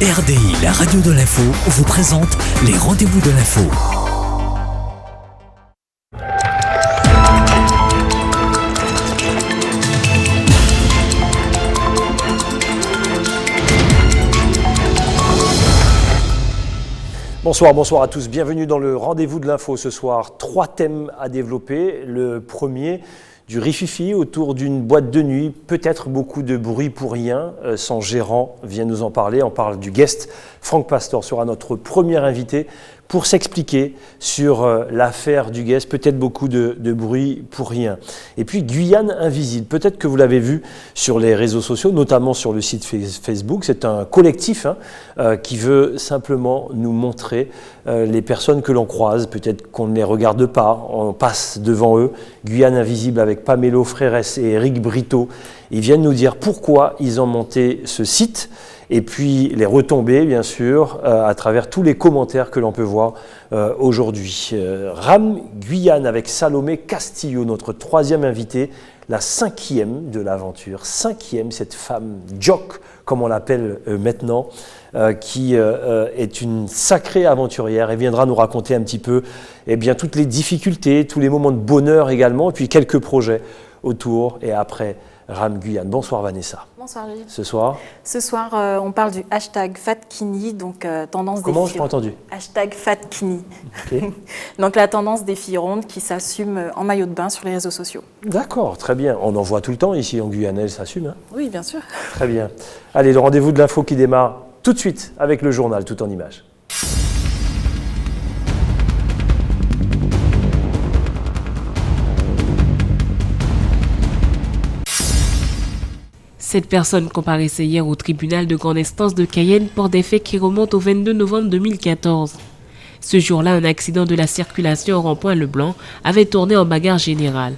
RDI, la radio de l'info, vous présente les rendez-vous de l'info. Bonsoir à tous, bienvenue dans le rendez-vous de l'info ce soir. 3 thèmes à développer. Le premier, du rififi autour d'une boîte de nuit, peut-être beaucoup de bruit pour rien. Son gérant vient nous en parler, on parle du guest. Franck Pastor sera notre premier invité pour s'expliquer sur l'affaire du guest, peut-être beaucoup de bruit pour rien. Et puis Guyane invisible, peut-être que vous l'avez vu sur les réseaux sociaux, notamment sur le site Facebook. C'est un collectif qui veut simplement nous montrer les personnes que l'on croise, peut-être qu'on ne les regarde pas, on passe devant eux. Guyane invisible avec Pamelo Freires et Eric Brito, ils viennent nous dire pourquoi ils ont monté ce site. Et puis les retombées, bien sûr, à travers tous les commentaires que l'on peut voir aujourd'hui. Ram Guyane avec Salomé Castillo, notre troisième invité, la 5e de l'aventure. 5e, cette femme jock, comme on l'appelle maintenant, qui est une sacrée aventurière et viendra nous raconter un petit peu toutes les difficultés, tous les moments de bonheur également, et puis quelques projets autour et après Ram Guyane. Bonsoir Vanessa. Bonsoir Gilles. Ce soir, on parle du hashtag FatKini, donc tendance des filles. Comment je n'ai pas entendu? Hashtag FatKini. Okay. Donc la tendance des filles rondes qui s'assument en maillot de bain sur les réseaux sociaux. D'accord, très bien. On en voit tout le temps ici en Guyane, elles s'assument. Hein. Oui, bien sûr. Très bien. Allez, le rendez-vous de l'info qui démarre tout de suite avec le journal tout en images. Cette personne comparaissait hier au tribunal de grande instance de Cayenne pour des faits qui remontent au 22 novembre 2014. Ce jour-là, un accident de la circulation au rond-point Leblanc avait tourné en bagarre générale.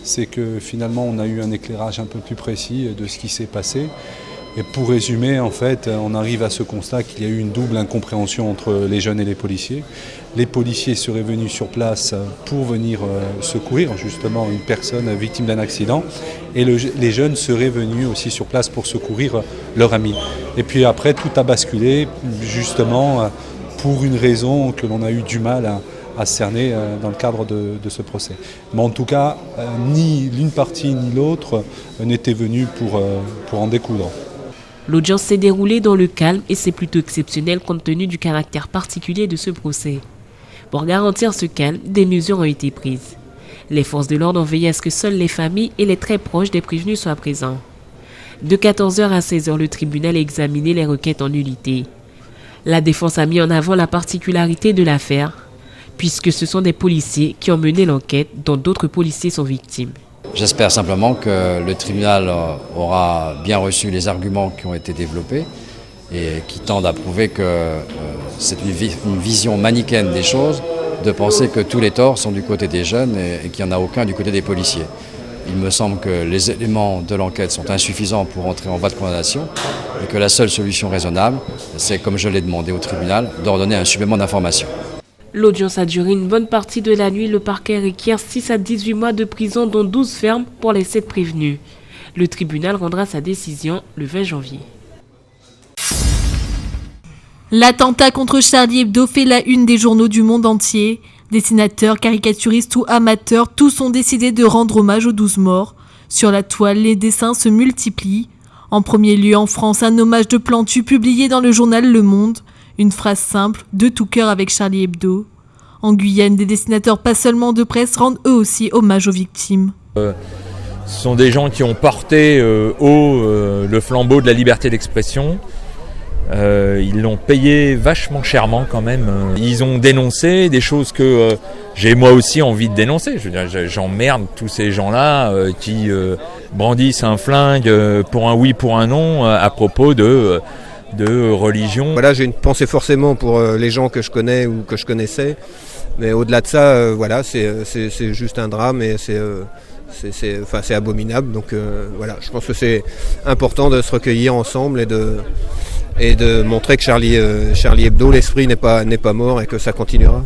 C'est que finalement, on a eu un éclairage un peu plus précis de ce qui s'est passé. Et pour résumer, en fait, on arrive à ce constat qu'il y a eu une double incompréhension entre les jeunes et les policiers. Les policiers seraient venus sur place pour venir secourir justement une personne victime d'un accident et les jeunes seraient venus aussi sur place pour secourir leur ami. Et puis après, tout a basculé justement pour une raison que l'on a eu du mal à cerner dans le cadre de ce procès. Mais en tout cas, ni l'une partie ni l'autre n'était venue pour en découdre. L'audience s'est déroulée dans le calme et c'est plutôt exceptionnel compte tenu du caractère particulier de ce procès. Pour garantir ce calme, des mesures ont été prises. Les forces de l'ordre ont veillé à ce que seules les familles et les très proches des prévenus soient présents. De 14h à 16h, le tribunal a examiné les requêtes en nullité. La défense a mis en avant la particularité de l'affaire, puisque ce sont des policiers qui ont mené l'enquête dont d'autres policiers sont victimes. J'espère simplement que le tribunal aura bien reçu les arguments qui ont été développés et qui tendent à prouver que c'est une vision manichéenne des choses, de penser que tous les torts sont du côté des jeunes et qu'il n'y en a aucun du côté des policiers. Il me semble que les éléments de l'enquête sont insuffisants pour entrer en voie de condamnation et que la seule solution raisonnable, c'est, comme je l'ai demandé au tribunal, d'ordonner un supplément d'information. L'audience a duré une bonne partie de la nuit. Le parquet requiert 6 à 18 mois de prison, dont 12 fermes pour les 7 prévenus. Le tribunal rendra sa décision le 20 janvier. L'attentat contre Charlie Hebdo fait la une des journaux du monde entier. Dessinateurs, caricaturistes ou amateurs, tous ont décidé de rendre hommage aux 12 morts. Sur la toile, les dessins se multiplient. En premier lieu, en France, un hommage de Plantu publié dans le journal Le Monde. Une phrase simple, de tout cœur avec Charlie Hebdo. En Guyane, des dessinateurs pas seulement de presse rendent eux aussi hommage aux victimes. Ce sont des gens qui ont porté haut le flambeau de la liberté d'expression. Ils l'ont payé vachement chèrement quand même. Ils ont dénoncé des choses que j'ai moi aussi envie de dénoncer. Je veux dire, j'emmerde tous ces gens-là qui brandissent un flingue pour un oui, pour un non à propos de religion. Voilà, j'ai une pensée forcément pour les gens que je connais ou que je connaissais, mais au-delà de ça, voilà, c'est juste un drame et c'est abominable. Donc voilà, je pense que c'est important de se recueillir ensemble et de montrer que Charlie Hebdo, l'esprit n'est pas mort et que ça continuera.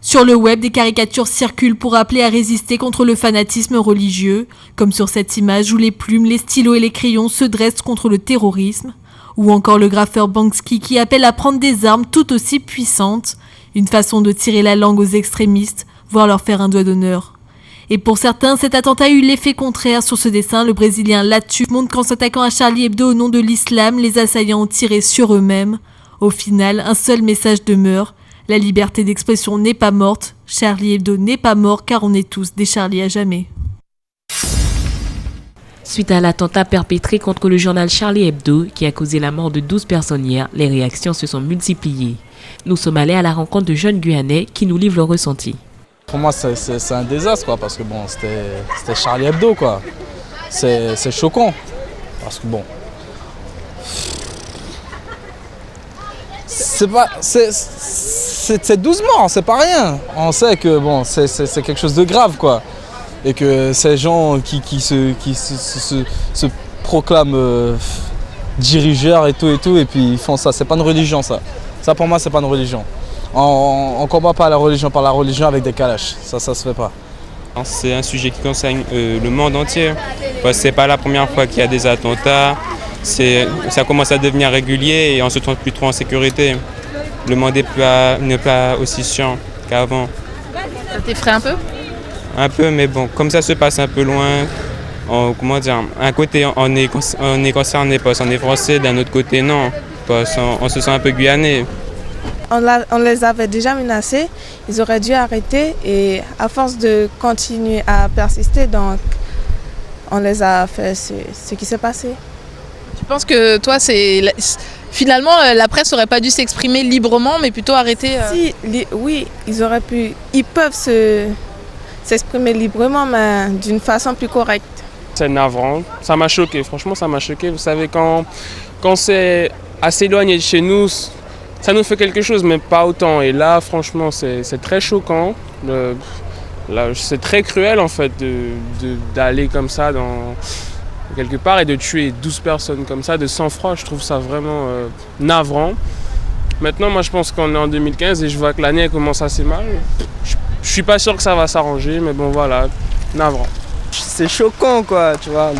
Sur le web, des caricatures circulent pour appeler à résister contre le fanatisme religieux, comme sur cette image où les plumes, les stylos et les crayons se dressent contre le terrorisme. Ou encore le graffeur Banksy qui appelle à prendre des armes tout aussi puissantes, une façon de tirer la langue aux extrémistes, voire leur faire un doigt d'honneur. Et pour certains, cet attentat a eu l'effet contraire. Sur ce dessin, le Brésilien Latu montre qu'en s'attaquant à Charlie Hebdo au nom de l'islam, les assaillants ont tiré sur eux-mêmes. Au final, un seul message demeure. La liberté d'expression n'est pas morte. Charlie Hebdo n'est pas mort car on est tous des Charlie à jamais. Suite à l'attentat perpétré contre le journal Charlie Hebdo, qui a causé la mort de 12 personnes hier, les réactions se sont multipliées. Nous sommes allés à la rencontre de jeunes Guyanais qui nous livrent leur ressenti. Pour moi, c'est un désastre, quoi, parce que bon, c'était Charlie Hebdo, quoi. C'est choquant, parce que bon, c'est 12 morts, c'est pas rien. On sait que bon, c'est quelque chose de grave, quoi, et que ces gens qui se proclament dirigeurs et tout, et puis ils font ça. C'est pas une religion, ça. Ça pour moi, c'est pas une religion. On ne combat pas la religion par la religion avec des calaches, ça se fait pas. C'est un sujet qui concerne le monde entier. C'est pas la première fois qu'il y a des attentats, ça commence à devenir régulier et on se sent plus trop en sécurité. Le monde n'est pas aussi chiant qu'avant. Ça t'effraie un peu? Un peu, mais bon, comme ça se passe un peu loin, un côté on est concerné, parce qu'on est français, d'un autre côté non, parce qu'on se sent un peu guyanais. On les avait déjà menacés, ils auraient dû arrêter et à force de continuer à persister, donc on les a fait ce qui s'est passé. Tu penses que toi, finalement la presse n'aurait pas dû s'exprimer librement mais plutôt arrêter Oui, ils peuvent s'exprimer librement mais d'une façon plus correcte. C'est navrant, ça m'a choqué, franchement ça m'a choqué. Vous savez, quand c'est assez éloigné de chez nous, ça nous fait quelque chose, mais pas autant. Et là, franchement, c'est très choquant. C'est très cruel, en fait, d'aller comme ça dans quelque part et de tuer 12 personnes comme ça, de sang-froid. Je trouve ça vraiment navrant. Maintenant, moi, je pense qu'on est en 2015 et je vois que l'année commence assez mal. Je suis pas sûr que ça va s'arranger, mais bon, voilà, navrant. C'est choquant, quoi, tu vois.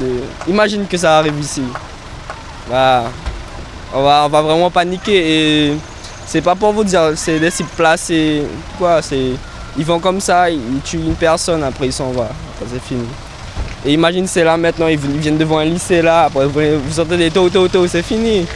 Imagine que ça arrive ici. Bah, on va vraiment paniquer et c'est pas pour vous dire, c'est des sites placés, quoi, ils vont comme ça, ils tuent une personne, après ils s'en vont, après c'est fini. Et imagine c'est là maintenant, ils viennent devant un lycée là, après vous sortez des taux, c'est fini.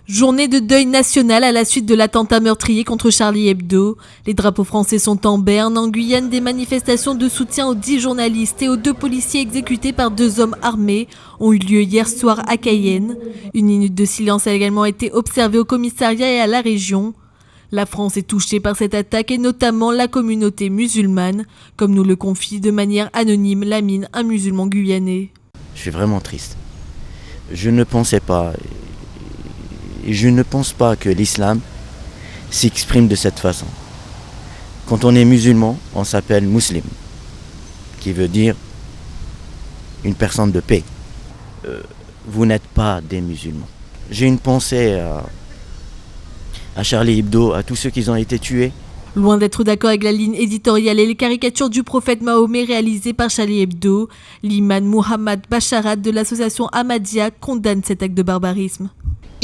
Journée de deuil national à la suite de l'attentat meurtrier contre Charlie Hebdo. Les drapeaux français sont en berne. En Guyane, des manifestations de soutien aux 10 journalistes et aux 2 policiers exécutés par 2 hommes armés ont eu lieu hier soir à Cayenne. Une minute de silence a également été observée au commissariat et à la région. La France est touchée par cette attaque et notamment la communauté musulmane, comme nous le confie de manière anonyme Lamine, un musulman guyanais. Je suis vraiment triste. Je ne pensais pas... Et je ne pense pas que l'islam s'exprime de cette façon. Quand on est musulman, on s'appelle muslim, qui veut dire une personne de paix. Vous n'êtes pas des musulmans. J'ai une pensée à Charlie Hebdo, à tous ceux qui ont été tués. Loin d'être d'accord avec la ligne éditoriale et les caricatures du prophète Mahomet réalisées par Charlie Hebdo, l'imam Mohamed Bacharat de l'association Ahmadiyya condamne cet acte de barbarisme.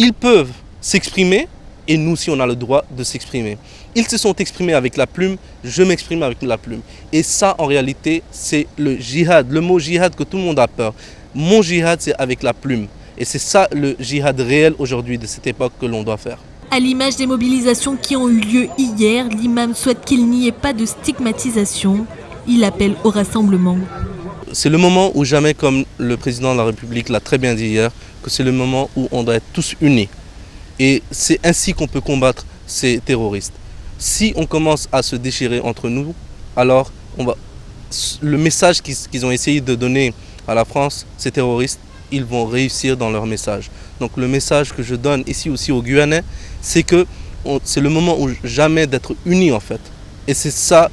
Ils peuvent s'exprimer et nous aussi on a le droit de s'exprimer. Ils se sont exprimés avec la plume, je m'exprime avec la plume. Et ça en réalité c'est le djihad, le mot djihad que tout le monde a peur. Mon djihad c'est avec la plume. Et c'est ça le djihad réel aujourd'hui de cette époque que l'on doit faire. À l'image des mobilisations qui ont eu lieu hier, l'imam souhaite qu'il n'y ait pas de stigmatisation. Il appelle au rassemblement. C'est le moment où jamais, comme le président de la République l'a très bien dit hier, que c'est le moment où on doit être tous unis. Et c'est ainsi qu'on peut combattre ces terroristes. Si on commence à se déchirer entre nous, alors le message qu'ils ont essayé de donner à la France, ces terroristes, ils vont réussir dans leur message. Donc le message que je donne ici aussi aux Guyanais, c'est que c'est le moment où jamais d'être unis en fait. Et c'est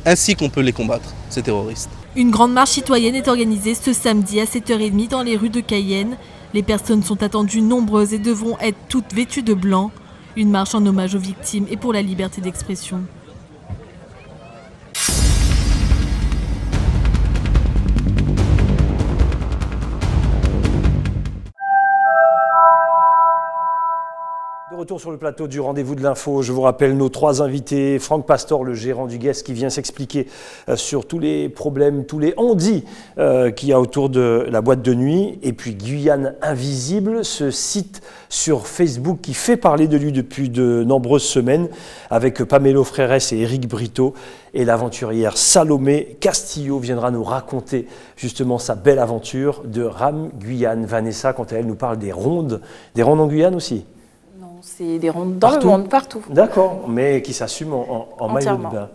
ainsi qu'on peut les combattre, ces terroristes. Une grande marche citoyenne est organisée ce samedi à 7h30 dans les rues de Cayenne. Les personnes sont attendues nombreuses et devront être toutes vêtues de blanc. Une marche en hommage aux victimes et pour la liberté d'expression. retour sur le plateau du Rendez-vous de l'Info. Je vous rappelle nos 3 invités. Franck Pastor, le gérant du Guest, qui vient s'expliquer sur tous les problèmes, tous les on-dit qu'il y a autour de la boîte de nuit. Et puis Guyane Invisible, ce site sur Facebook qui fait parler de lui depuis de nombreuses semaines, avec Pamelo Freires et Éric Brito. Et l'aventurière Salomé Castillo viendra nous raconter justement sa belle aventure de Ram Guyane. Vanessa, quant à elle, nous parle des rondes en Guyane aussi. C'est des rondes dans le monde, partout. D'accord, mais qui s'assument en maillot de bain.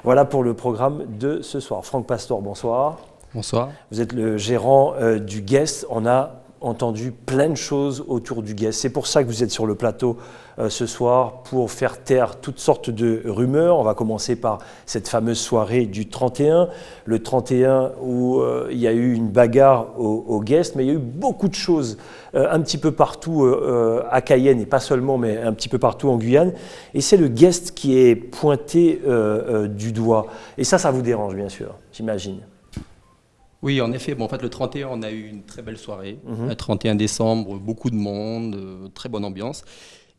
Voilà pour le programme de ce soir. Franck Pastor, bonsoir. Bonsoir. Vous êtes le gérant du Guest. On a entendu plein de choses autour du Guest. C'est pour ça que vous êtes sur le plateau ce soir, pour faire taire toutes sortes de rumeurs. On va commencer par cette fameuse soirée du 31. Le 31 où il y a eu une bagarre au Guest, mais il y a eu beaucoup de choses un petit peu partout à Cayenne, et pas seulement, mais un petit peu partout en Guyane. Et c'est le Guest qui est pointé du doigt. Et ça vous dérange, bien sûr, j'imagine. Oui, en effet. Bon, en fait, le 31, on a eu une très belle soirée. Le 31 décembre, beaucoup de monde, très bonne ambiance.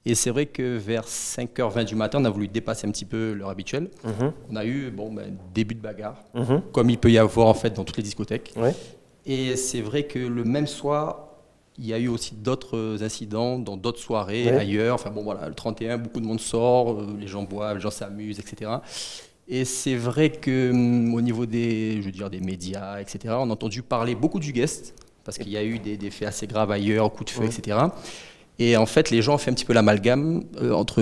Et c'est vrai que vers 5h20 du matin, on a voulu dépasser un petit peu l'heure habituelle. On a eu début de bagarre, comme il peut y avoir en fait dans toutes les discothèques. Et c'est vrai que le même soir, il y a eu aussi d'autres incidents dans d'autres soirées ailleurs. Enfin bon, voilà, le 31, beaucoup de monde sort, les gens boivent, les gens s'amusent, etc. Et c'est vrai qu'au niveau des médias, etc., on a entendu parler beaucoup du Guest, parce qu'il y a eu des faits assez graves ailleurs, coups de feu, etc. Et en fait, les gens ont fait un petit peu l'amalgame entre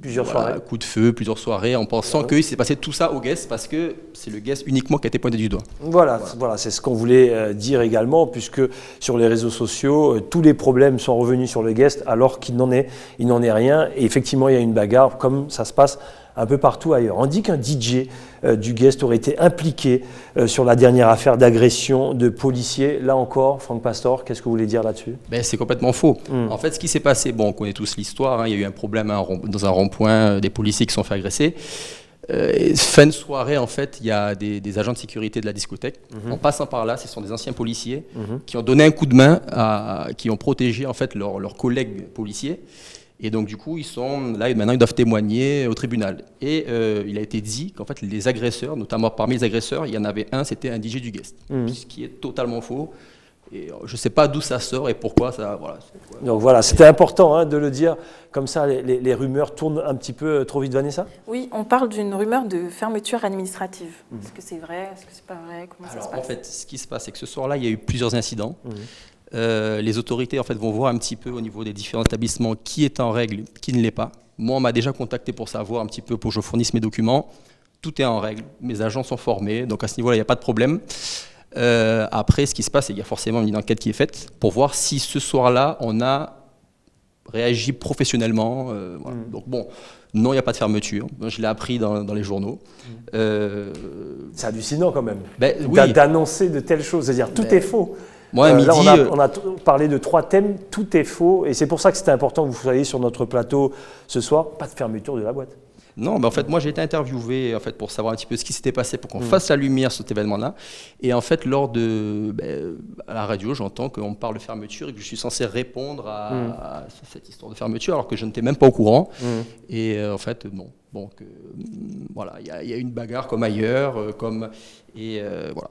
plusieurs soirées, coups de feu, plusieurs soirées, en pensant qu'il s'est passé tout ça au Guest, parce que c'est le Guest uniquement qui a été pointé du doigt. Voilà, c'est ce qu'on voulait dire également, puisque sur les réseaux sociaux, tous les problèmes sont revenus sur le Guest, alors qu'il n'en est rien. Et effectivement, il y a une bagarre, comme ça se passe un peu partout ailleurs. On dit qu'un DJ du Guest aurait été impliqué sur la dernière affaire d'agression de policiers. Là encore, Franck Pastor, qu'est-ce que vous voulez dire là-dessus ? C'est complètement faux. En fait, ce qui s'est passé, on connaît tous l'histoire, il y a eu un problème dans un rond-point, des policiers qui se sont fait agresser. Fin de soirée, en fait, il y a des agents de sécurité de la discothèque. En passant par là, ce sont des anciens policiers qui ont donné un coup de main, qui ont protégé en fait leurs collègues policiers. Et donc du coup, ils sont là et maintenant ils doivent témoigner au tribunal. Et il a été dit qu'en fait les agresseurs, notamment parmi les agresseurs, il y en avait un, c'était un DJ du Guest, ce qui est totalement faux. Et je ne sais pas d'où ça sort et pourquoi ça. Voilà. Donc voilà, c'était important de le dire. Comme ça, les rumeurs tournent un petit peu trop vite, Vanessa ? Oui, on parle d'une rumeur de fermeture administrative. Est-ce que c'est vrai ? Est-ce que c'est pas vrai ? Comment ça se passe ? En fait, ce qui se passe, c'est que ce soir-là, il y a eu plusieurs incidents. Les autorités en fait, vont voir un petit peu au niveau des différents établissements qui est en règle, qui ne l'est pas. Moi, on m'a déjà contacté pour savoir un petit peu, pour que je fournisse mes documents. Tout est en règle, mes agents sont formés, donc à ce niveau-là, il n'y a pas de problème. Après, ce qui se passe, c'est qu'il y a forcément une enquête qui est faite pour voir si ce soir-là, on a réagi professionnellement. Voilà. Donc bon, non, il n'y a pas de fermeture. Je l'ai appris dans les journaux. C'est hallucinant quand même, oui. d'annoncer de telles choses, c'est-à-dire tout est faux. Moi, midi, là, on a parlé de 3 thèmes, tout est faux, et c'est pour ça que c'était important que vous soyez sur notre plateau ce soir, pas de fermeture de la boîte. Non, en fait, moi j'ai été interviewé en fait, pour savoir un petit peu ce qui s'était passé, pour qu'on fasse la lumière sur cet événement-là. Et en fait, à la radio, j'entends qu'on parle de fermeture et que je suis censé répondre à cette histoire de fermeture, alors que je n'étais même pas au courant. Et en fait, non. Donc voilà, il y a une bagarre comme ailleurs, voilà.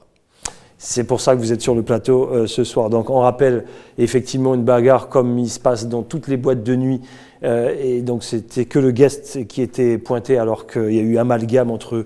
C'est pour ça que vous êtes sur le plateau ce soir. Donc on rappelle effectivement une bagarre comme il se passe dans toutes les boîtes de nuit. Et donc c'était que le Guest qui était pointé, alors qu'il y a eu amalgame entre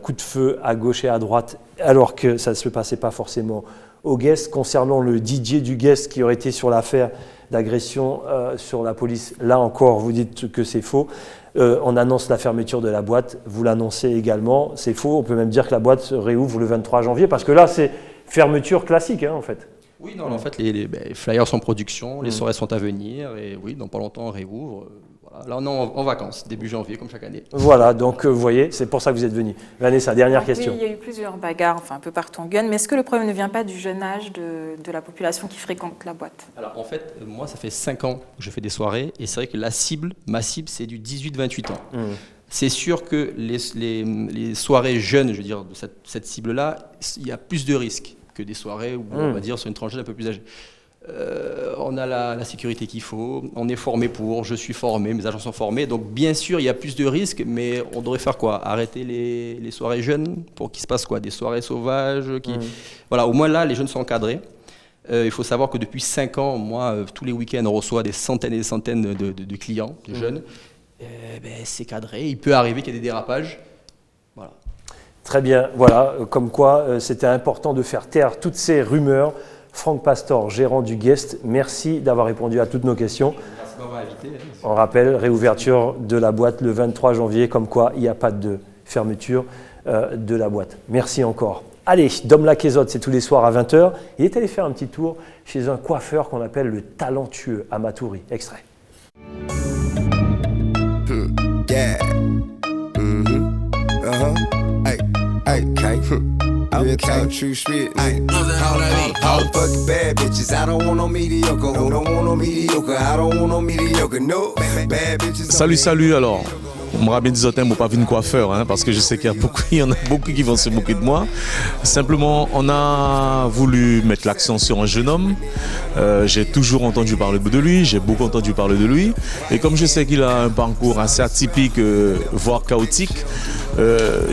coups de feu à gauche et à droite, alors que ça ne se passait pas forcément au Guest. Concernant le DJ du Guest qui aurait été sur l'affaire d'agression sur la police, là encore vous dites que c'est faux. On annonce la fermeture de la boîte, vous l'annoncez également, c'est faux. On peut même dire que la boîte se réouvre le 23 janvier, parce que là c'est fermeture classique en fait. Oui, non, en fait les flyers sont en production, les soirées sont à venir, et oui, dans pas longtemps on réouvre. Voilà. Là on est en vacances, début janvier comme chaque année. Voilà, donc vous voyez, c'est pour ça que vous êtes venu. Vanessa, dernière question. Oui, il y a eu plusieurs bagarres, un peu partout en Guyane, mais est-ce que le problème ne vient pas du jeune âge de la population qui fréquente la boîte ? Alors en fait, moi ça fait 5 ans que je fais des soirées, et c'est vrai que ma cible c'est du 18-28 ans. C'est sûr que les soirées jeunes, je veux dire, de cette cible-là, il y a plus de risques que des soirées où on va dire sur une tranche un peu plus âgée. On a la sécurité qu'il faut, on est formé pour, je suis formé, mes agents sont formés. Donc bien sûr, il y a plus de risques, mais on devrait faire quoi? Arrêter les soirées jeunes pour qu'il se passe quoi? Des soirées sauvages Voilà, au moins là, les jeunes sont encadrés. Il faut savoir que depuis 5 ans, moi, tous les week-ends, on reçoit des centaines et des centaines de clients, de jeunes. C'est cadré, il peut arriver qu'il y ait des dérapages. Voilà. Très bien, voilà, comme quoi c'était important de faire taire toutes ces rumeurs. Franck Pastor, gérant du Guest, merci d'avoir répondu à toutes nos questions. Merci de m'avoir invité. On rappelle, réouverture de la boîte le 23 janvier, comme quoi il n'y a pas de fermeture de la boîte. Merci encore. Allez, Dom Laquezotte, c'est tous les soirs à 20h. Il est allé faire un petit tour chez un coiffeur qu'on appelle le talentueux à Matoury. Extrait. Yeah. Hey, hey, hey. Real talk, true shit. All fucking bad bitches. I don't want no mediocre. I don't want no mediocre. I don't want no mediocre. No bad bitches. Salut alors. On me ramène des hôtels, pas vu une coiffeur, hein, parce que je sais qu'il y en a beaucoup qui vont se moquer de moi. Simplement, on a voulu mettre l'accent sur un jeune homme. J'ai toujours entendu parler de lui, j'ai beaucoup entendu parler de lui. Et comme je sais qu'il a un parcours assez atypique, voire chaotique,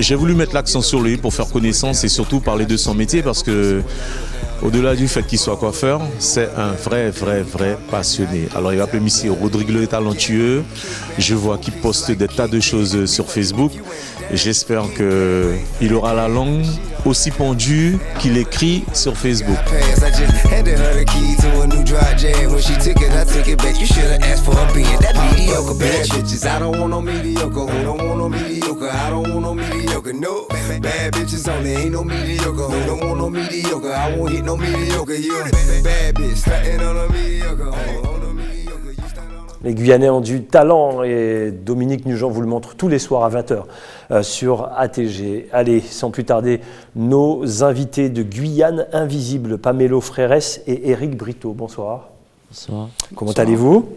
j'ai voulu mettre l'accent sur lui pour faire connaissance et surtout parler de son métier parce que au-delà du fait qu'il soit coiffeur, c'est un vrai passionné. Alors il va appeler ici Rodrigue le talentueux. Je vois qu'il poste des tas de choses sur Facebook. Et j'espère qu'il aura la langue aussi pendue qu'il écrit sur Facebook. Les Guyanais ont du talent et Dominique Nugent vous le montre tous les soirs à 20h sur ATG. Allez, sans plus tarder, nos invités de Guyane Invisible, Pamelo Freres et Éric Brito. Bonsoir. Bonsoir. Comment allez-vous?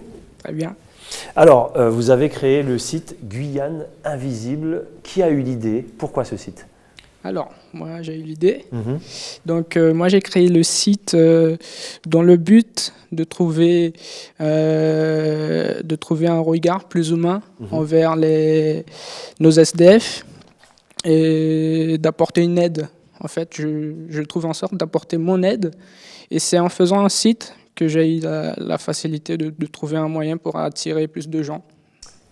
Très bien. Alors, vous avez créé le site Guyane Invisible. Qui a eu l'idée? Pourquoi ce site? Alors, moi j'ai eu l'idée. Donc, moi j'ai créé le site dans le but de trouver un regard plus humain envers nos SDF et d'apporter une aide. En fait, je trouve en sorte d'apporter mon aide. Et c'est en faisant un site que j'ai eu la facilité de trouver un moyen pour attirer plus de gens.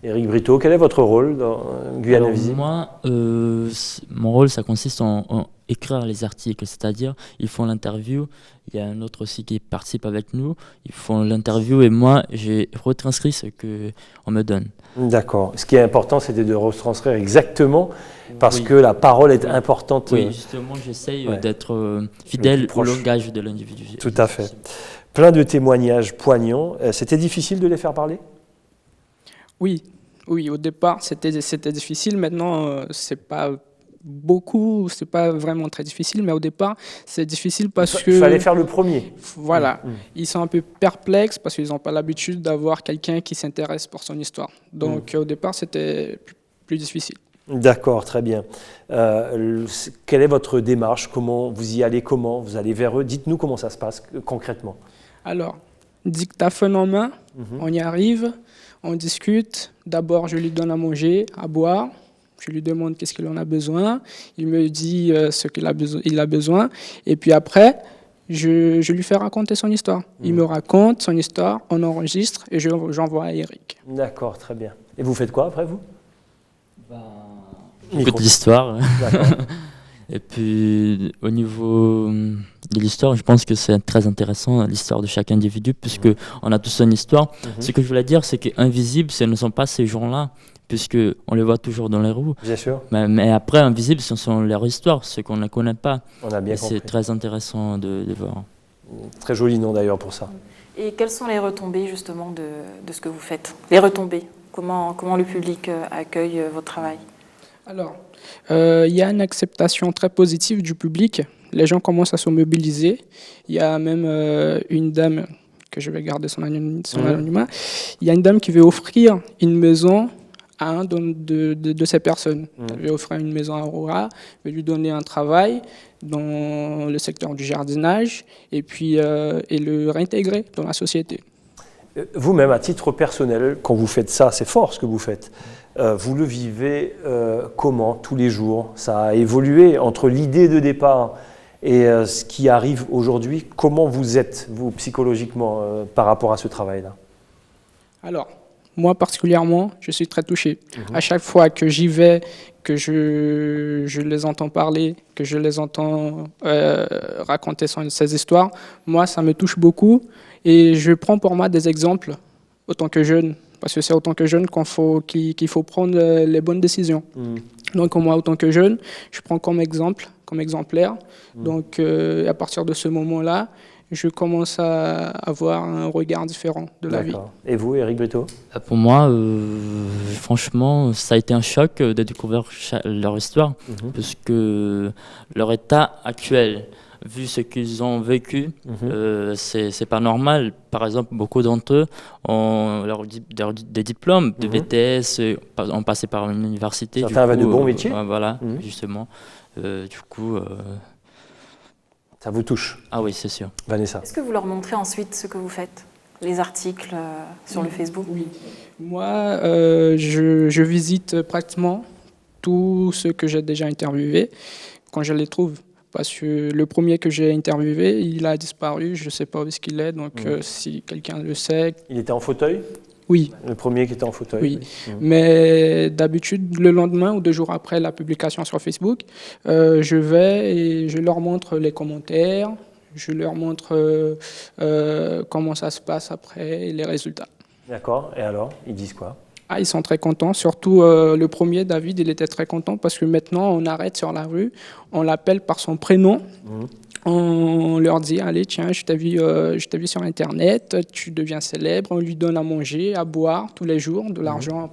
Éric Brito, quel est votre rôle dans Guyane Invisible? Moi, mon rôle, ça consiste en écrire les articles, c'est-à-dire ils font l'interview, il y a un autre aussi qui participe avec nous, ils font l'interview et moi, j'ai retranscrit ce qu'on me donne. D'accord. Ce qui est important, c'était de retranscrire exactement, parce que la parole est importante. Oui, justement, j'essaye d'être fidèle au langage de l'individu. Tout à fait. Plein de témoignages poignants. C'était difficile de les faire parler? Oui, au départ, c'était difficile. Maintenant, c'est pas beaucoup, c'est pas vraiment très difficile, mais au départ, c'est difficile parce que... Il fallait faire le premier. Voilà. Ils sont un peu perplexes parce qu'ils n'ont pas l'habitude d'avoir quelqu'un qui s'intéresse pour son histoire. Donc, au départ, c'était plus difficile. D'accord, très bien. Quelle est votre démarche? Comment vous y allez? Comment vous allez vers eux? Dites-nous comment ça se passe concrètement. Alors, dictaphone en main, on y arrive. On discute. D'abord, je lui donne à manger, à boire. Je lui demande qu'est-ce qu'il en a besoin. Il me dit ce qu'il a besoin. Et puis après, je lui fais raconter son histoire. Il me raconte son histoire, on enregistre et j'envoie à Eric. D'accord, très bien. Et vous faites quoi après, vous? Beaucoup d'histoire. Et puis, au niveau de l'histoire, je pense que c'est très intéressant, l'histoire de chaque individu, puisqu'on a tous son histoire. Ce que je voulais dire, c'est qu'invisibles, ce ne sont pas ces gens-là, puisqu'on les voit toujours dans les roues. Bien sûr. Mais après, invisibles, ce sont leurs histoires, ceux qu'on ne connaît pas. On a bien compris. C'est très intéressant de voir. Très joli nom d'ailleurs pour ça. Et quelles sont les retombées justement de ce que vous faites? Les retombées, comment le public accueille votre travail? Alors, il y a une acceptation très positive du public. Les gens commencent à se mobiliser. Il y a même une dame, que je vais garder son anonymat, il y a une dame qui veut offrir une maison à un de ces personnes. Je vais offrir une maison à Aurora, je vais lui donner un travail dans le secteur du jardinage et puis et le réintégrer dans la société. Vous-même, à titre personnel, quand vous faites ça, c'est fort ce que vous faites. Vous le vivez comment tous les jours? Ça a évolué entre l'idée de départ et ce qui arrive aujourd'hui. Comment vous êtes, vous, psychologiquement, par rapport à ce travail-là? Alors, moi particulièrement, je suis très touché. À chaque fois que j'y vais, que je les entends parler, que je les entends raconter ces histoires, moi, ça me touche beaucoup. Et je prends pour moi des exemples, autant que jeune, parce que c'est autant que jeune qu'il faut prendre les bonnes décisions. Donc moi, autant que jeune, je prends comme exemple, comme exemplaire. Donc à partir de ce moment-là, je commence à avoir un regard différent de la vie. Et vous, Éric Brito? Pour moi, franchement, ça a été un choc de découvrir leur histoire, parce que leur état actuel, vu ce qu'ils ont vécu, c'est pas normal. Par exemple, beaucoup d'entre eux ont des diplômes de BTS, ont passé par une université. Certains avaient de bons métiers. Voilà, justement. Du coup... Ça vous touche? Ah oui, c'est sûr. Vanessa? Est-ce que vous leur montrez ensuite ce que vous faites? Les articles sur le Facebook? Oui. Moi, je visite pratiquement tous ceux que j'ai déjà interviewés quand je les trouve. Parce que le premier que j'ai interviewé, il a disparu, je ne sais pas où est-ce qu'il est, donc si quelqu'un le sait... Il était en fauteuil? Oui. Le premier qui était en fauteuil? Oui. Mais d'habitude, le lendemain ou 2 jours après la publication sur Facebook, je vais et je leur montre les commentaires, je leur montre comment ça se passe après et les résultats. D'accord, et alors, ils disent quoi? Ah, ils sont très contents, surtout le premier, David, il était très content parce que maintenant on arrête sur la rue, on l'appelle par son prénom, on leur dit, allez tiens, je t'ai vu sur Internet, tu deviens célèbre, on lui donne à manger, à boire tous les jours, de l'argent,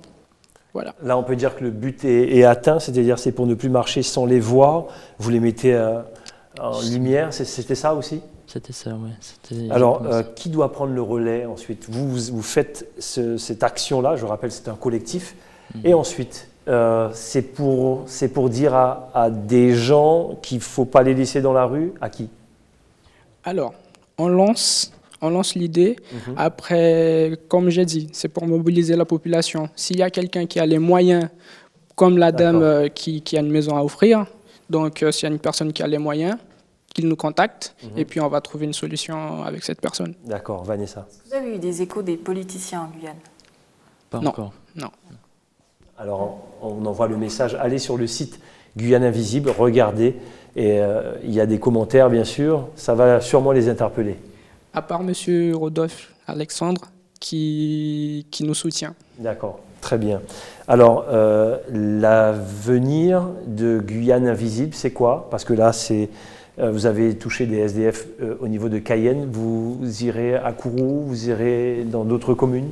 voilà. Là on peut dire que le but est atteint, c'est-à-dire c'est pour ne plus marcher sans les voir, vous les mettez en lumière, c'était ça aussi? C'était ça, oui. Alors, qui doit prendre le relais ensuite? Vous faites cette action-là, je rappelle, c'est un collectif. Et ensuite, c'est pour dire à des gens qu'il ne faut pas les laisser dans la rue, à qui? Alors, on lance l'idée. Après, comme j'ai dit, c'est pour mobiliser la population. S'il y a quelqu'un qui a les moyens, comme la dame qui a une maison à offrir, donc s'il y a une personne qui a les moyens, qu'il nous contacte et puis on va trouver une solution avec cette personne. D'accord, Vanessa. Vous avez eu des échos des politiciens en Guyane? Pas encore. Non. Alors, on envoie le message, allez sur le site Guyane Invisible, regardez, et il y a des commentaires, bien sûr, ça va sûrement les interpeller. À part M. Rodolphe Alexandre, qui nous soutient. D'accord, très bien. Alors, l'avenir de Guyane Invisible, c'est quoi? Parce que là, vous avez touché des SDF au niveau de Cayenne, vous irez à Kourou, vous irez dans d'autres communes?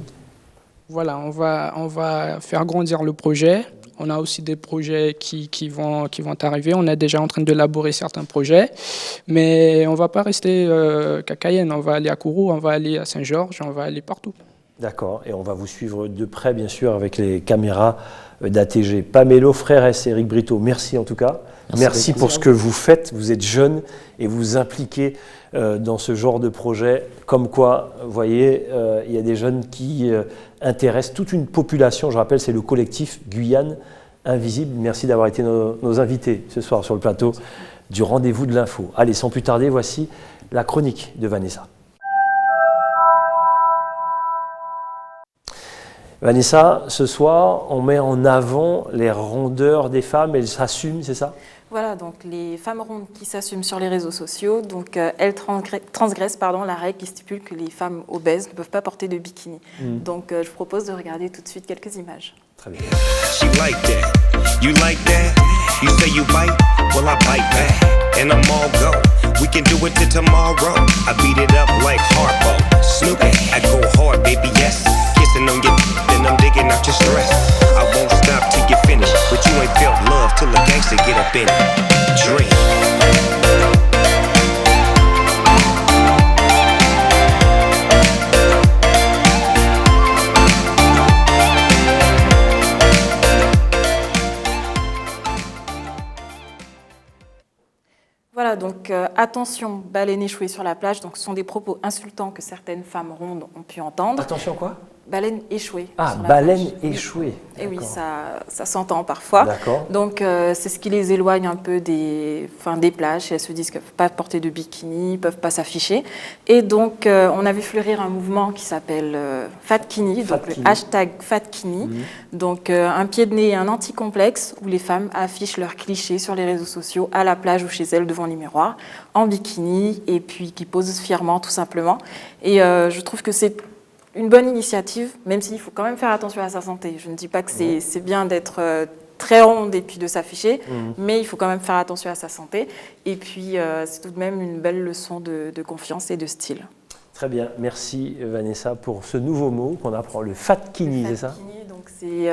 Voilà, on va faire grandir le projet. On a aussi des projets qui vont arriver. On est déjà en train d'élaborer certains projets. Mais on ne va pas rester qu'à Cayenne. On va aller à Kourou, on va aller à Saint-Georges, on va aller partout. D'accord, et on va vous suivre de près, bien sûr, avec les caméras d'ATG. Pamelo Frères et Éric Brito, merci en tout cas. Merci pour ce que vous faites. Vous êtes jeunes et vous vous impliquez dans ce genre de projet. Comme quoi, vous voyez, il y a des jeunes qui intéressent toute une population. Je rappelle, c'est le collectif Guyane Invisible. Merci d'avoir été nos invités ce soir sur le plateau du Rendez-vous de l'Info. Allez, sans plus tarder, voici la chronique de Vanessa. Vanessa, ce soir, on met en avant les rondeurs des femmes. Elles s'assument, c'est ça? Voilà, donc les femmes rondes qui s'assument sur les réseaux sociaux, donc elles transgressent la règle qui stipule que les femmes obèses ne peuvent pas porter de bikini. Donc je vous propose de regarder tout de suite quelques images. Très bien. She like that. You like that? You say you bite? Well, I bite back. And I'm all go. We can do it till tomorrow. I beat it up like Harpo. Snoopy, I go hard, baby, yes. Kissing on your then I'm digging out your stress. I won't stop till you finish. But you ain't felt love till a gangster get up in it. Drink. Voilà, donc attention, baleine échouée sur la plage. Donc ce sont des propos insultants que certaines femmes rondes ont pu entendre. Attention quoi? Baleine échouée. Ah, baleine échouée. Et oui, ça s'entend parfois. D'accord. Donc, c'est ce qui les éloigne un peu des plages. Elles se disent qu'elles ne peuvent pas porter de bikini, ne peuvent pas s'afficher. Et donc, on a vu fleurir un mouvement qui s'appelle Fatkini, donc le hashtag Fatkini. Donc, un pied de nez et un anti-complexe où les femmes affichent leurs clichés sur les réseaux sociaux, à la plage ou chez elles devant les miroirs, en bikini, et puis qui posent fièrement, tout simplement. Et je trouve que c'est une bonne initiative, même s'il faut quand même faire attention à sa santé. Je ne dis pas que c'est bien d'être très ronde et puis de s'afficher, mais il faut quand même faire attention à sa santé. Et puis, c'est tout de même une belle leçon de confiance et de style. Très bien, merci Vanessa pour ce nouveau mot qu'on apprend, le fatkini, c'est ça? Donc c'est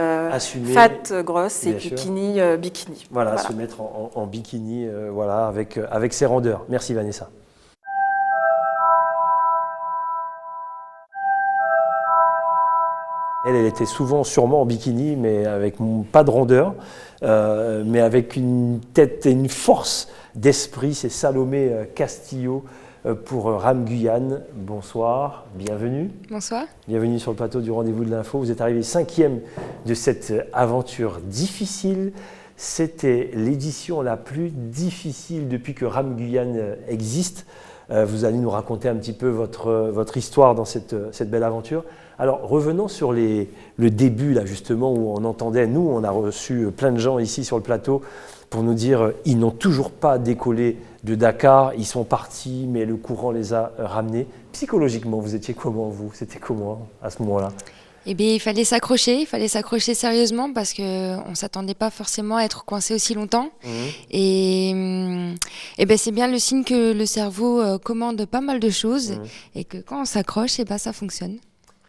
fat, grosse, et puis kini, bikini. Voilà, se mettre en bikini voilà, avec ses rondeurs. Merci Vanessa. Elle était souvent sûrement en bikini, mais avec pas de rondeur, mais avec une tête et une force d'esprit. C'est Salomé Castillo pour RAM Guyane. Bonsoir, bienvenue. Bonsoir. Bienvenue sur le plateau du Rendez-vous de l'Info. Vous êtes arrivé 5e de cette aventure difficile. C'était l'édition la plus difficile depuis que RAM Guyane existe. Vous allez nous raconter un petit peu votre histoire dans cette belle aventure. Alors revenons sur le début là justement où on entendait, nous on a reçu plein de gens ici sur le plateau pour nous dire ils n'ont toujours pas décollé de Dakar, ils sont partis mais le courant les a ramenés. Psychologiquement vous étiez comment vous? C'était comment à ce moment-là? Eh bien, il fallait s'accrocher sérieusement parce qu'on ne s'attendait pas forcément à être coincé aussi longtemps. Et ben, c'est bien le signe que le cerveau commande pas mal de choses et que quand on s'accroche, eh ben, ça fonctionne.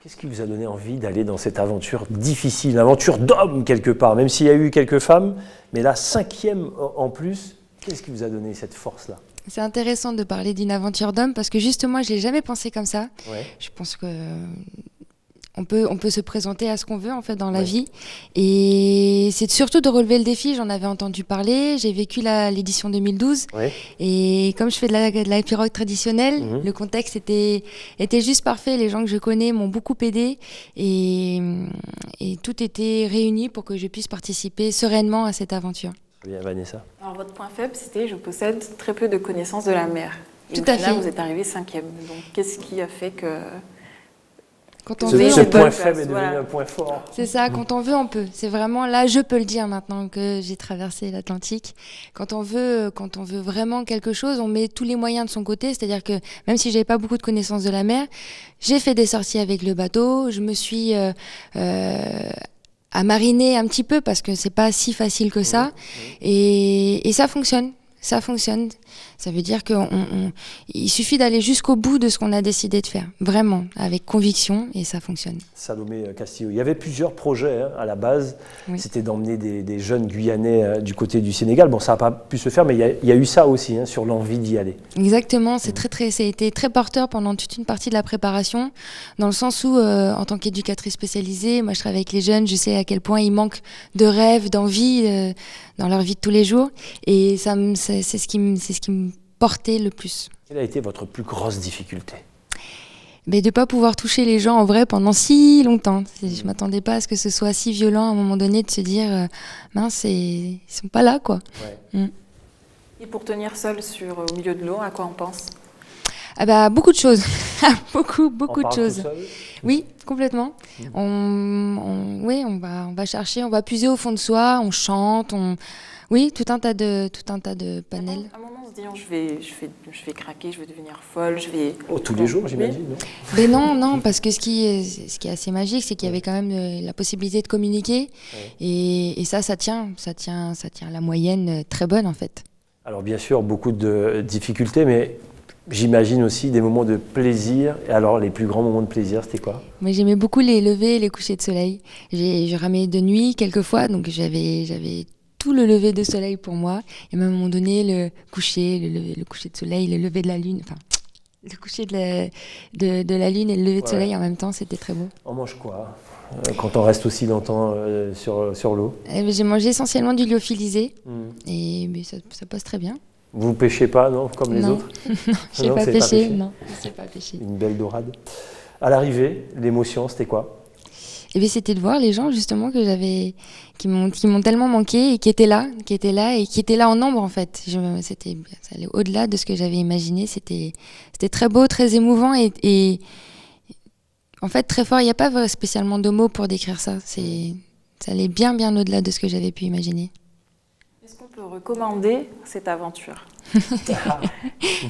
Qu'est-ce qui vous a donné envie d'aller dans cette aventure difficile, aventure d'homme quelque part, même s'il y a eu quelques femmes, mais la 5e en plus, qu'est-ce qui vous a donné cette force-là? C'est intéressant de parler d'une aventure d'homme parce que justement, je l'ai jamais pensé comme ça. Ouais. Je pense que on peut se présenter à ce qu'on veut en fait dans la vie et c'est surtout de relever le défi. J'en avais entendu parler, j'ai vécu l'édition 2012 et comme je fais de la pirogue traditionnelle, le contexte était juste parfait. Les gens que je connais m'ont beaucoup aidé et tout était réuni pour que je puisse participer sereinement à cette aventure. Bien, Vanessa. Alors votre point faible, c'était je possède très peu de connaissances de la mer. Et tout au à final, fait. Vous êtes arrivé 5e. Donc qu'est-ce qui a fait que ce point faible est devenu un point fort. C'est ça, quand on veut, on peut. C'est vraiment là, je peux le dire maintenant que j'ai traversé l'Atlantique. Quand on veut vraiment quelque chose, on met tous les moyens de son côté. C'est-à-dire que même si j'avais pas beaucoup de connaissances de la mer, j'ai fait des sorties avec le bateau. Je me suis à mariner un petit peu parce que c'est pas si facile que ça. Et ça fonctionne. Ça fonctionne. Ça veut dire qu'il suffit d'aller jusqu'au bout de ce qu'on a décidé de faire. Vraiment, avec conviction, et ça fonctionne. Salomé Castillo. Il y avait plusieurs projets à la base. C'était d'emmener des jeunes Guyanais du côté du Sénégal. Bon, ça n'a pas pu se faire, mais il y a eu ça aussi, sur l'envie d'y aller. Exactement. Ça a été très porteur pendant toute une partie de la préparation, dans le sens où, en tant qu'éducatrice spécialisée, moi je travaille avec les jeunes, je sais à quel point ils manquent de rêves, d'envie dans leur vie de tous les jours. Et c'est ce qui me portait le plus. Quelle a été votre plus grosse difficulté? Mais de ne pas pouvoir toucher les gens en vrai pendant si longtemps. Je ne m'attendais pas à ce que ce soit si violent à un moment donné de se dire mince, ils ne sont pas là, quoi. Et pour tenir seul au milieu de l'eau, à quoi on pense? Ah bah, beaucoup de choses. beaucoup de choses. Tout seul? Oui, complètement. On va chercher, on va puiser au fond de soi, on chante, oui, tout un tas de panels. À un moment, on se dit, je vais craquer, je vais devenir folle, je vais... Oh, tous les jours, j'imagine, non? Mais non, parce que ce qui est assez magique, c'est qu'il y avait quand même la possibilité de communiquer. Et ça tient la moyenne très bonne, en fait. Alors, bien sûr, beaucoup de difficultés, mais j'imagine aussi des moments de plaisir. Et alors, les plus grands moments de plaisir, c'était quoi? Moi, j'aimais beaucoup les levers et les couchers de soleil. J'ai ramé de nuit quelques fois, donc j'avais tout le lever de soleil pour moi. Et même à un moment donné, le coucher de soleil, le lever de la lune, enfin, le coucher de la lune et le lever de soleil en même temps, c'était très beau. On mange quoi quand on reste aussi longtemps sur l'eau? J'ai mangé essentiellement du lyophilisé, et mais ça passe très bien. Vous ne pêchez pas, non, comme les autres? Non, je n'ai pas pêché. Non, je n'ai pas pêché. Une belle dorade. À l'arrivée, l'émotion, c'était quoi? Eh bien, c'était de voir les gens justement qui m'ont tellement manqué et qui étaient là et qui étaient là en nombre en fait. Ça allait au-delà de ce que j'avais imaginé. C'était très beau, très émouvant et en fait très fort. Il n'y a pas spécialement de mots pour décrire ça. Ça allait bien au-delà de ce que j'avais pu imaginer. Est-ce qu'on peut recommander cette aventure?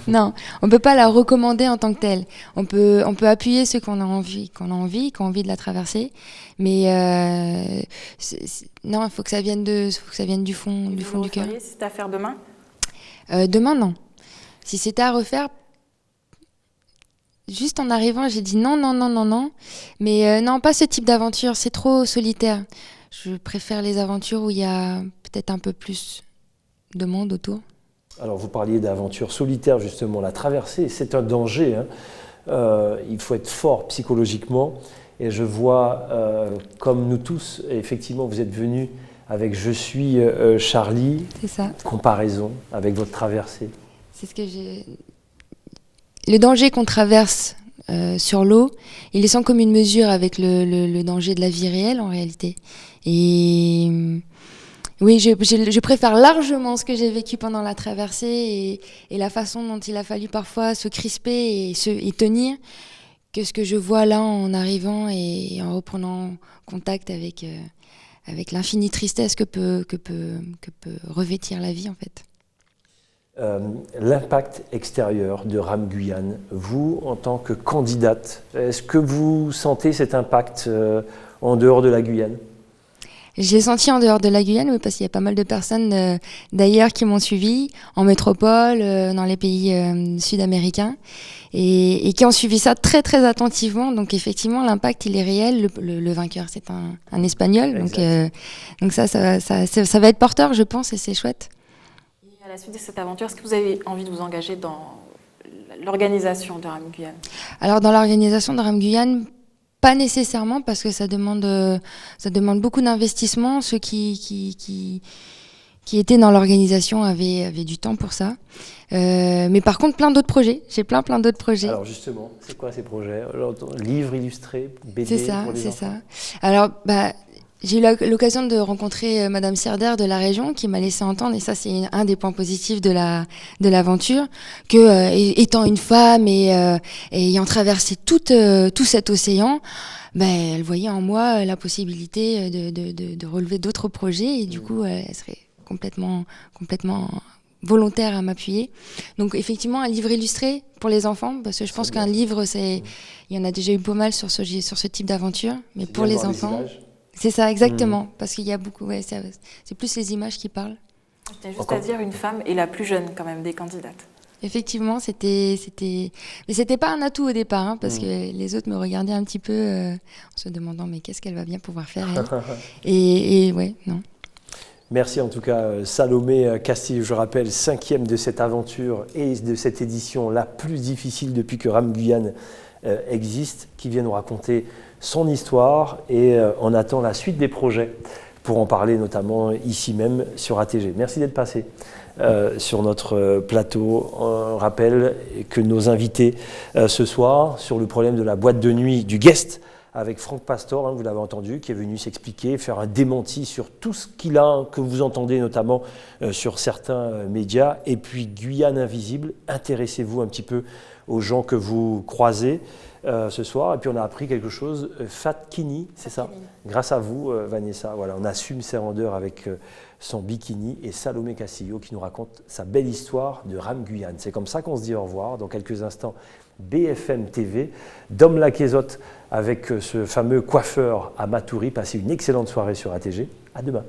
Non, on peut pas la recommander en tant que telle. On peut appuyer ceux qui ont envie de la traverser, mais non, il faut que ça vienne du fond du cœur. Si c'était à faire demain? Demain, non. Si c'était à refaire, juste en arrivant, j'ai dit non. Mais non, pas ce type d'aventure, c'est trop solitaire. Je préfère les aventures où il y a peut-être un peu plus de monde autour. Alors vous parliez d'aventure solitaire justement, la traversée, c'est un danger. Il faut être fort psychologiquement et je vois, comme nous tous, effectivement vous êtes venus avec Je suis Charlie, c'est ça. Comparaison avec votre traversée. C'est ce que j'ai... Le danger qu'on traverse sur l'eau, il est sans commune mesure avec le danger de la vie réelle en réalité. Et... Oui, je préfère largement ce que j'ai vécu pendant la traversée et la façon dont il a fallu parfois se crisper et tenir que ce que je vois là en arrivant et en reprenant contact avec l'infinie tristesse que peut revêtir la vie en fait. L'impact extérieur de RAM Guyane, vous en tant que candidate, est-ce que vous sentez cet impact en dehors de la Guyane? J'ai senti en dehors de la Guyane, oui, parce qu'il y a pas mal de personnes d'ailleurs qui m'ont suivi, en métropole, dans les pays sud-américains, et qui ont suivi ça très très attentivement. Donc effectivement, l'impact, il est réel. Le vainqueur, c'est un Espagnol, donc ça va être porteur, je pense, et c'est chouette. Et à la suite de cette aventure, est-ce que vous avez envie de vous engager dans l'organisation de RAM Guyane? Alors dans l'organisation de RAM Guyane, pas nécessairement, parce que ça demande beaucoup d'investissement. Ceux qui étaient dans l'organisation avaient du temps pour ça. Mais par contre, plein d'autres projets. J'ai plein d'autres projets. Alors justement, c'est quoi ces projets? Livres illustrés, BD? C'est ça. Alors, j'ai eu l'occasion de rencontrer Madame Serder de la région qui m'a laissé entendre, et ça c'est un des points positifs de l'aventure, que étant une femme et ayant traversé tout cet océan, elle voyait en moi la possibilité de relever d'autres projets, et du coup elle serait complètement volontaire à m'appuyer. Donc effectivement un livre illustré pour les enfants, parce que je pense qu'un livre, il y en a déjà eu pas mal sur ce type d'aventure, mais pour les enfants... C'est ça, exactement, parce qu'il y a beaucoup, c'est plus les images qui parlent. C'était juste à dire, une femme est la plus jeune quand même des candidates. Effectivement, mais c'était pas un atout au départ, parce que les autres me regardaient un petit peu en se demandant mais qu'est-ce qu'elle va bien pouvoir faire elle. et ouais, non. Merci en tout cas Salomé Castillo, je rappelle, 5e de cette aventure et de cette édition la plus difficile depuis que RAM Guyane existe, qui vient nous raconter son histoire, et on attend la suite des projets pour en parler notamment ici même sur ATG. Merci d'être passé sur notre plateau. On rappelle que nos invités ce soir sur le problème de la boîte de nuit du Guest, avec Franck Pastor, vous l'avez entendu, qui est venu s'expliquer, faire un démenti sur tout ce qu'il a, que vous entendez notamment sur certains médias. Et puis Guyane Invisible, intéressez-vous un petit peu aux gens que vous croisez ce soir. Et puis on a appris quelque chose, Fatkini, c'est ça? Grâce à vous, Vanessa. Voilà, on assume ses rendeurs avec son bikini, et Salomé Castillo qui nous raconte sa belle histoire de RAM Guyane. C'est comme ça qu'on se dit au revoir. Dans quelques instants, BFM TV, Dom Laquezotte avec ce fameux coiffeur à Matoury. Passez une excellente soirée sur ATG. À demain.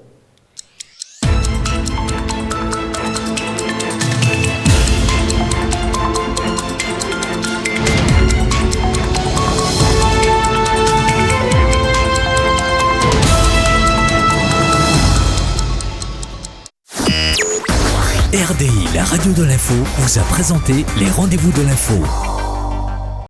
RDI, la radio de l'info, vous a présenté les rendez-vous de l'info.